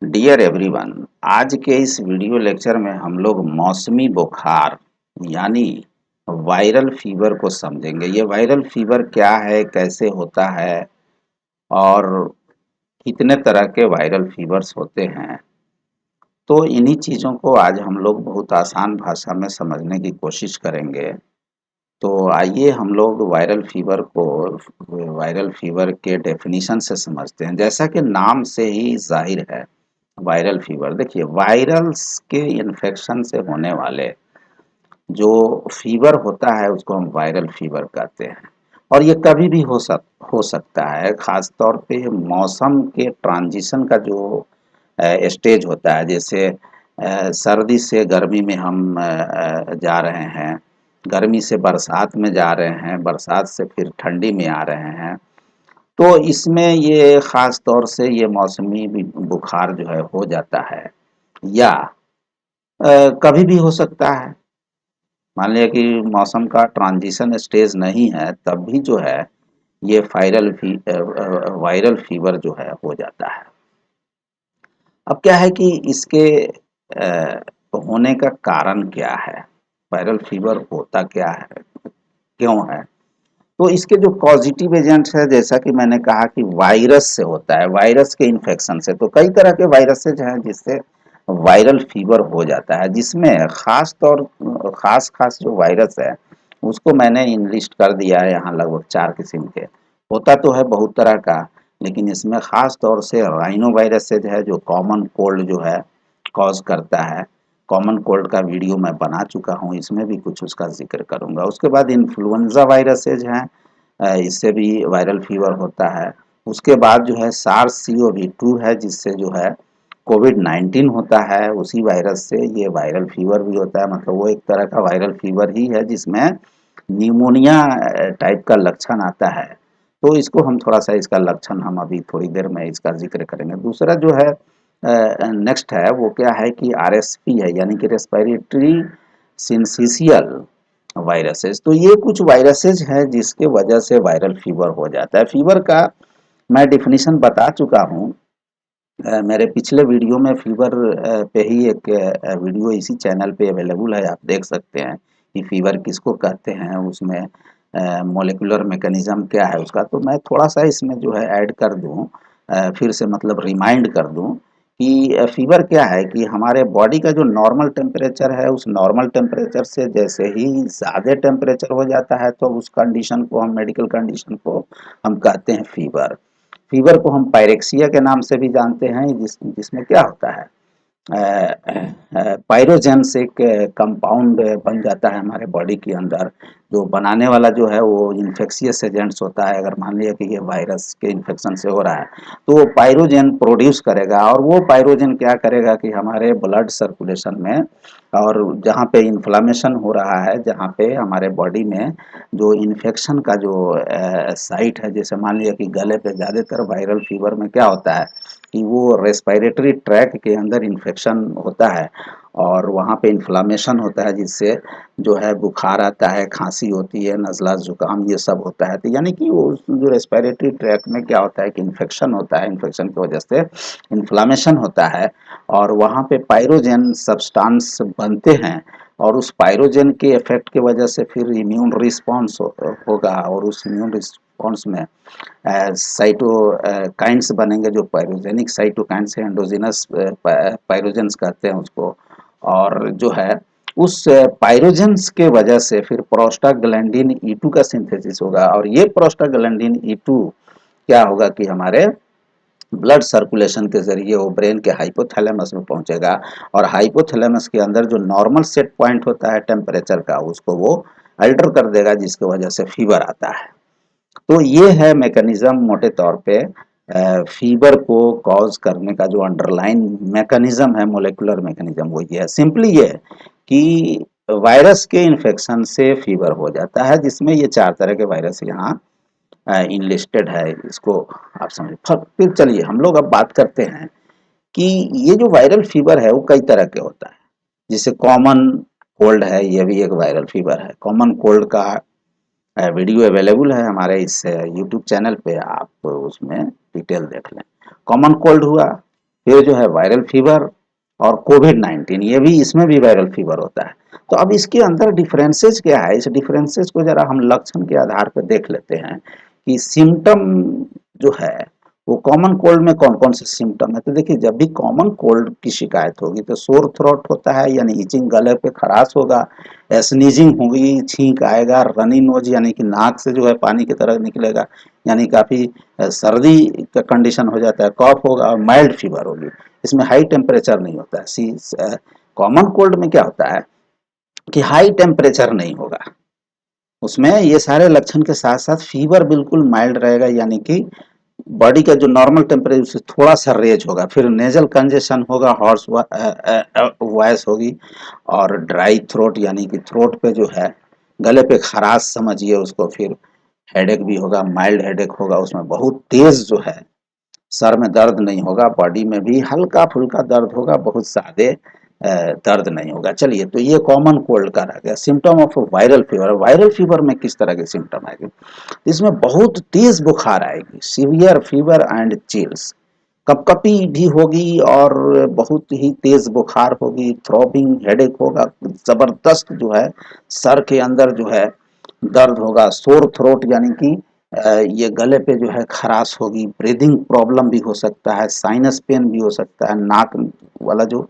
Dear everyone, आज के इस वीडियो लेक्चर में हम लोग मौसमी बुखार यानी वायरल फीवर को समझेंगे। ये वायरल फीवर क्या है, कैसे होता है और कितने तरह के वायरल फीवर्स होते हैं। तो इन्हीं चीज़ों को आज हम लोग बहुत आसान भाषा में समझने की कोशिश करेंगे। तो आइए हम लोग वायरल फीवर के डेफिनेशन से समझते हैं। जैसा कि नाम से ही ज़ाहिर है, वायरल फीवर देखिए, वायरल्स के इन्फेक्शन से होने वाले जो फीवर होता है उसको हम वायरल फीवर कहते हैं। और ये कभी भी हो सकता है, ख़ास तौर पे मौसम के ट्रांजिशन का जो स्टेज होता है। जैसे सर्दी से गर्मी में हम जा रहे हैं, गर्मी से बरसात में जा रहे हैं, बरसात से फिर ठंडी में आ रहे हैं। तो इसमें ये ख़ास तौर से ये मौसमी बुखार जो है हो जाता है। या कभी भी हो सकता है, मान लिया कि मौसम का ट्रांजिशन स्टेज नहीं है, तब भी जो है ये वायरल फीवर जो है हो जाता है। अब क्या है कि इसके होने का कारण क्या है? वायरल फीवर होता क्या है? क्यों है? तो इसके जो पॉजिटिव एजेंट्स है, जैसा कि मैंने कहा कि वायरस से होता है, वायरस के इन्फेक्शन से। तो कई तरह के वायरसेज हैं जिससे वायरल फीवर हो जाता है, जिसमें खास खास जो वायरस है उसको मैंने इनलिस्ट कर दिया है यहाँ, लगभग 4 किस्म के। होता तो है बहुत तरह का, लेकिन इसमें खास तौर से राइनो वायरसेज है जो कॉमन कोल्ड जो है कॉज करता है। कॉमन कोल्ड का वीडियो मैं बना चुका हूँ, इसमें भी कुछ उसका ज़िक्र करूँगा। उसके बाद इन्फ्लुएंज़ा वायरसेज हैं, इससे भी वायरल फीवर होता है। उसके बाद जो है सार्स-CoV-2 है, जिससे जो है कोविड-19 होता है, उसी वायरस से ये वायरल फीवर भी होता है। मतलब वो एक तरह का वायरल फीवर ही है जिसमें न्यूमोनिया टाइप का लक्षण आता है। तो इसको हम थोड़ा-सा, इसका लक्षण हम अभी थोड़ी देर में इसका ज़िक्र करेंगे। दूसरा जो है नेक्स्ट है, वो क्या है कि RSV है, यानी कि रेस्पिरेटरी सिंसिशियल वायरसेस। तो ये कुछ वायरसेस हैं जिसके वजह से वायरल फीवर हो जाता है। फीवर का मैं डेफिनेशन बता चुका हूँ। मेरे पिछले वीडियो में फीवर पे ही एक वीडियो इसी चैनल पे अवेलेबल है, आप देख सकते हैं कि फीवर किसको कहते हैं, उसमें मॉलिक्यूलर मैकेनिज्म क्या है उसका। तो मैं थोड़ा-सा इसमें जो है ऐड कर दूँ, फिर से मतलब रिमाइंड कर दूँ कि फीवर क्या है कि हमारे बॉडी का जो नॉर्मल टेम्परेचर है, उस नॉर्मल टेम्परेचर से जैसे ही ज़्यादा टेम्परेचर हो जाता है, तो उस कंडीशन को हम, मेडिकल कंडीशन को हम कहते हैं फीवर। फीवर को हम पायरेक्सिया के नाम से भी जानते हैं, जिसमें क्या होता है, पायरोजेंस एक कंपाउंड बन जाता है हमारे बॉडी के अंदर। जो बनाने वाला जो है वो इन्फेक्शियस एजेंट्स होता है। अगर मान लिया कि ये वायरस के इन्फेक्शन से हो रहा है, तो वो पायरोजेन प्रोड्यूस करेगा, और वो पायरोजेन क्या करेगा कि हमारे ब्लड सर्कुलेशन में, और जहाँ पे इन्फ्लामेशन हो रहा है, जहाँ पे हमारे बॉडी में जो इन्फेक्शन का जो साइट है, जैसे मान लिया कि गले पे, ज़्यादातर वायरल फीवर में क्या होता है कि वो रेस्पिरेटरी ट्रैक के अंदर इन्फेक्शन होता है और वहाँ पे इन्फ्लामेशन होता है, जिससे जो है बुखार आता है, खांसी होती है, नज़ला ज़ुकाम ये सब होता है। तो यानी कि वो जो रेस्पिरेटरी ट्रैक में क्या होता है कि इन्फेक्शन होता है, इन्फेक्शन की वजह से इन्फ्लामेशन होता है, और वहाँ पे पायरोजेन सब्सटेंस बनते हैं, और उस पायरोजेन के इफेक्ट की वजह से फिर इम्यून रिस्पॉन्स होगा, और उस इम्यून रिस्पॉन्स में साइटोकाइन्स बनेंगे, जो पायरोजेनिक साइटोकाइन्स है, एंडोजिनस पायरोजेंस कहते हैं उसको। और जो है उस पायरोजेंस के वजह से फिर प्रोस्टाग्लैंडिन E2 का सिंथेसिस होगा, और ये प्रोस्टाग्लैंडिन E2 क्या होगा कि हमारे ब्लड सर्कुलेशन के ज़रिए वो ब्रेन के हाइपोथैलेमस में पहुंचेगा, और हाइपोथैलेमस के अंदर जो नॉर्मल सेट पॉइंट होता है टेम्परेचर का, उसको वो अल्टर कर देगा, जिसकी वजह से फीवर आता है। तो ये है मैकेनिज्म मोटे तौर पे फीवर को कॉज करने का, जो अंडरलाइन मैकेनिज्म है, मोलेकुलर मैकेनिज्म, वो ये है। सिंपली ये है कि वायरस के इन्फेक्शन से फीवर हो जाता है, जिसमें ये 4 तरह के वायरस यहाँ इनलिस्टेड है। इसको आप समझ। फिर चलिए हम लोग अब बात करते हैं कि ये जो वायरल फीवर है वो कई तरह के होता है। जैसे कॉमन कोल्ड है, ये भी एक वायरल फीवर है। कॉमन कोल्ड का वीडियो अवेलेबल है हमारे इस यूट्यूब चैनल पे, आप उसमें डिटेल देख लें। कॉमन कोल्ड हुआ, फिर जो है वायरल फीवर और कोविड-19 ये भी इसमें भी वायरल फीवर होता है। तो अब इसके अंदर डिफरेंसेस क्या है? इस डिफरेंसेस को ज़रा हम लक्षण के आधार पर देख लेते हैं कि सिम्पटम जो है वो कॉमन कोल्ड में कौन-कौन से सिम्पटम है? तो देखिए जब भी कॉमन कोल्ड की शिकायत होगी तो सोर थ्रोट होता है यानी इचिंग गले पे खराश होगा, स्नीजिंग होगी, छींक आएगा, रनी नोज़ यानी कि नाक से जो है पानी की तरह निकलेगा, यानी काफ़ी सर्दी का कंडीशन हो जाता है, कॉफ होगा और माइल्ड फीवर होगी। इसमें हाई टेम्परेचर नहीं होता है। कॉमन कोल्ड में क्या होता है कि हाई टेम्परेचर नहीं होगा, उसमें ये सारे लक्षण के साथ साथ फीवर बिल्कुल माइल्ड रहेगा, यानी कि बॉडी का जो नॉर्मल टेम्परेचर उससे थोड़ा सा रेज होगा, फिर नेजल कंजेशन होगा, हॉर्स वॉइस होगी और ड्राई थ्रोट यानी कि थ्रोट पे जो है गले पे खराश समझिए उसको, फिर हेडेक भी होगा, माइल्ड हेडेक होगा, उसमें बहुत तेज जो है सर में दर्द नहीं होगा, बॉडी में भी हल्का-फुल्का दर्द होगा, बहुत ज़्यादा दर्द नहीं होगा। चलिए तो ये कॉमन कोल्ड का रह गया। Symptom of viral fever, viral fever में किस तरह के सिम्पटम आएँगे? इसमें बहुत तेज़ बुखार आएगी, सीवियर फीवर एंड चिल्स। कँपकँपी भी होगी और बहुत ही तेज़ बुखार होगी, थ्रॉबिंग हेडेक होगा, ज़बरदस्त जो है सर के अंदर जो है दर्द होगा, सोर थ्रोट यानी कि ये गले पे जो है खराश होगी, ब्रीदिंग प्रॉब्लम भी हो सकता है, साइनस पेन भी हो सकता है, नाक वाला जो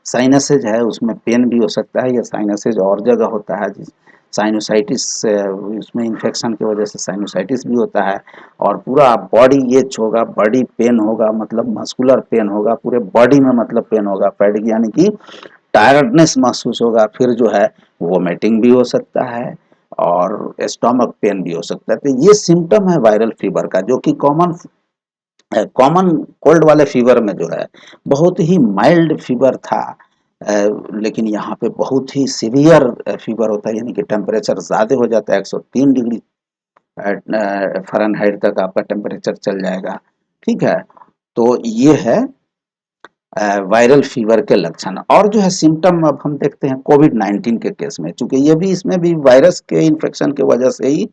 साइनसेज है उसमें पेन भी हो सकता है, या साइनसेज और जगह होता है, साइनोसाइटिस उसमें इन्फेक्शन की वजह से साइनोसाइटिस भी होता है और पूरा बॉडी एच होगा, बॉडी पेन होगा, मतलब मस्कुलर पेन होगा, पूरे बॉडी में मतलब पेन होगा, फैटिग यानी कि टायर्डनेस महसूस होगा, फिर जो है वोमिटिंग भी हो सकता है और स्टमक पेन भी हो सकता है। तो ये सिम्पटम है वायरल फीवर का, जो कि कॉमन कोल्ड वाले फीवर में जो है बहुत ही माइल्ड फीवर था, लेकिन यहाँ पे बहुत ही सीवियर फीवर होता है, यानी कि टेम्परेचर ज़्यादा हो जाता है, 103 डिग्री फ़ारेनहाइट तक आपका टेम्परेचर चल जाएगा। ठीक है? तो ये है वायरल फीवर के लक्षण। और जो है सिम्पटम अब हम देखते हैं कोविड-19 के केस में, चूँकि ये भी इसमें भी वायरस के इन्फेक्शन की वजह से ही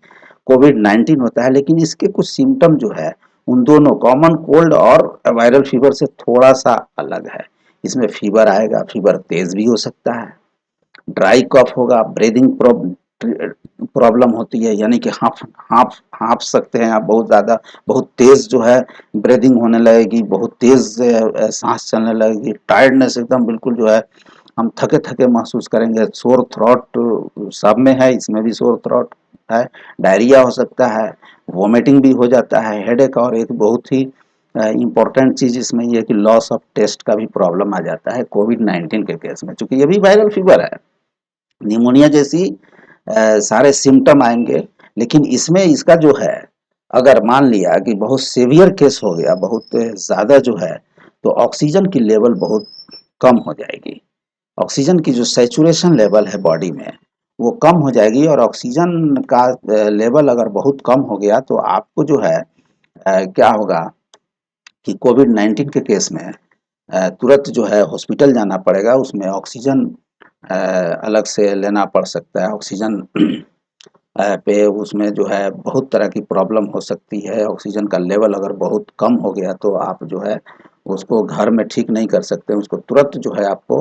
कोविड-19 होता है, लेकिन इसके कुछ सिम्पटम जो है उन दोनों कॉमन कोल्ड और वायरल फीवर से थोड़ा-सा अलग है। इसमें फीवर आएगा, फीवर तेज़ भी हो सकता है, ड्राई कफ होगा, ब्रीदिंग प्रॉब्लम होती है, यानी कि हाँफ सकते हैं आप बहुत ज़्यादा, बहुत तेज़ जो है ब्रीदिंग होने लगेगी, बहुत तेज़ साँस चलने लगेगी, टायर्डनेस एकदम बिल्कुल जो है हम थके-थके महसूस करेंगे, सोर थ्रॉट सब में है, इसमें भी सोर थ्रॉट है, डायरिया हो सकता है, वोमिटिंग भी हो जाता है, हेडेक और एक बहुत ही इम्पोर्टेंट चीज़ इसमें ये है कि लॉस ऑफ टेस्ट का भी प्रॉब्लम आ जाता है कोविड-19 के केस में, चूँकि ये भी वायरल फीवर है। निमोनिया जैसी सारे सिम्पटम आएँगे, लेकिन इसमें इसका जो है अगर मान लिया कि बहुत सीवियर केस हो गया, बहुत ज़्यादा जो है, तो ऑक्सीजन की लेवल बहुत कम हो जाएगी। ऑक्सीजन की जो सैचुरेशन लेवल है बॉडी में, वो कम हो जाएगी और ऑक्सीजन का लेवल अगर बहुत कम हो गया तो आपको जो है क्या होगा कि कोविड-19 के केस में तुरंत जो है हॉस्पिटल जाना पड़ेगा, उसमें ऑक्सीजन अलग से लेना पड़ सकता है, ऑक्सीजन पे उसमें जो है बहुत तरह की प्रॉब्लम हो सकती है, ऑक्सीजन का लेवल अगर बहुत कम हो गया तो आप जो है उसको घर में ठीक नहीं कर सकते, उसको तुरंत जो है आपको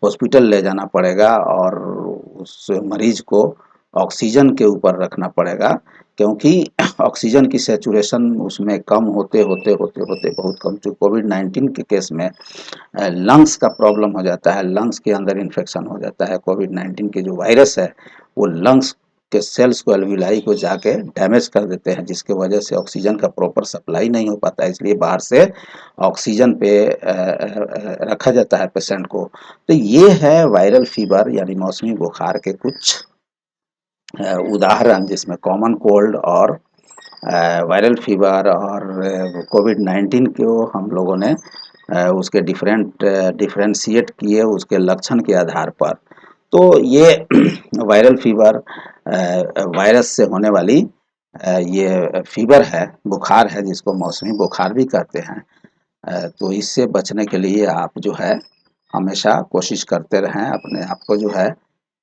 हॉस्पिटल ले जाना पड़ेगा और उस मरीज को ऑक्सीजन के ऊपर रखना पड़ेगा, क्योंकि ऑक्सीजन की सैचुरेशन उसमें कम होते बहुत कम, जो कोविड-19 के केस में लंग्स का प्रॉब्लम हो जाता है, लंग्स के अंदर इन्फेक्शन हो जाता है, कोविड-19 के जो वायरस है वो लंग्स के सेल्स को एल्विलाई को जाके डैमेज कर देते हैं, जिसकी वजह से ऑक्सीजन का प्रॉपर सप्लाई नहीं हो पाता है, इसलिए बाहर से ऑक्सीजन पे रखा जाता है पेशेंट को। तो ये है वायरल फीवर यानी मौसमी बुखार के कुछ उदाहरण, जिसमें कॉमन कोल्ड और वायरल फीवर और कोविड-19 को हम लोगों ने उसके डिफरेंशिएट किए उसके लक्षण के आधार पर। तो ये वायरल फीवर वायरस से होने वाली ये फीवर है, बुखार है, जिसको मौसमी बुखार भी कहते हैं। तो इससे बचने के लिए आप जो है हमेशा कोशिश करते रहें, अपने आप को जो है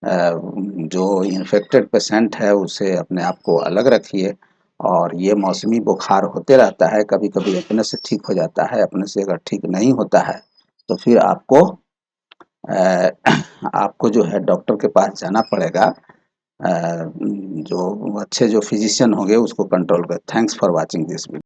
जो इन्फेक्टेड पेशेंट है उससे अपने आप को अलग रखिए और ये मौसमी बुखार होते रहता है, कभी-कभी अपने से ठीक हो जाता है, अपने से अगर ठीक नहीं होता है, तो फिर आपको आपको जो है डॉक्टर के पास जाना पड़ेगा। जो अच्छे जो फिजिशियन होंगे उसको कंट्रोल कर। Thanks for watching this video.